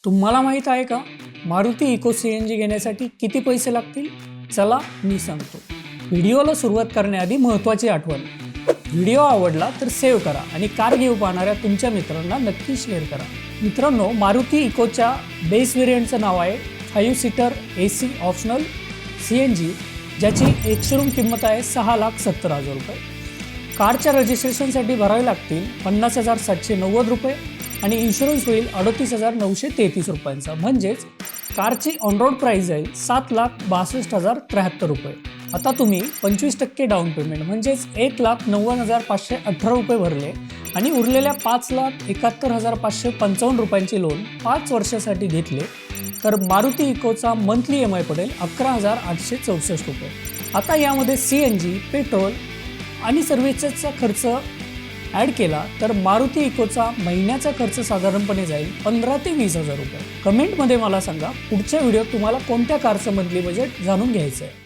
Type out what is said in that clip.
तुम्हाला माहित आहे का मारुती इको सीएनजी घेण्यासाठी किती पैसे लागतील? चला मी सांगतो। व्हिडिओला सुरुवात करण्याआधी महत्त्वाची आठवण, व्हिडिओ आवडला तर सेव्ह करा आणि कार घेऊ पाहणाऱ्या तुमच्या मित्रांना नक्की शेअर करा। मित्रांनो, मारुती इकोच्या बेस व्हेरियंटचं नाव आहे 5 सीटर AC ऑप्शनल सीएनजी, ज्याची एक शोरूम किंमत आहे 6,70,000 रुपये। कारच्या रजिस्ट्रेशनसाठी भरावे लागतील 50,790 रुपये आणि इन्शुरन्स होईल 38,933 रुपयांचा, म्हणजेच कारची ऑन रोड प्राइस आहे 7,62,073 रुपये। आता तुम्ही 25% डाऊन पेमेंट म्हणजेच 1,90,518 रुपये भरले आणि उरलेल्या 5,71,555 रुपयांची लोन 5 वर्षासाठी घेतले तर मारुती इकोचा मंथली EMI पडेल 11,864 रुपये। आता यामध्ये CNG, पेट्रोल आणि सर्व्हिसेसचा खर्च ॲड केला तर मारुती इकोचा महिन्याचा खर्च साधारणपणे जाईल 15,000 ते 20,000 रुपये। कमेंटमध्ये मला सांगा पुढच्या व्हिडिओत तुम्हाला कोणत्या कारचं मंथली बजेट जाणून घ्यायचं आहे।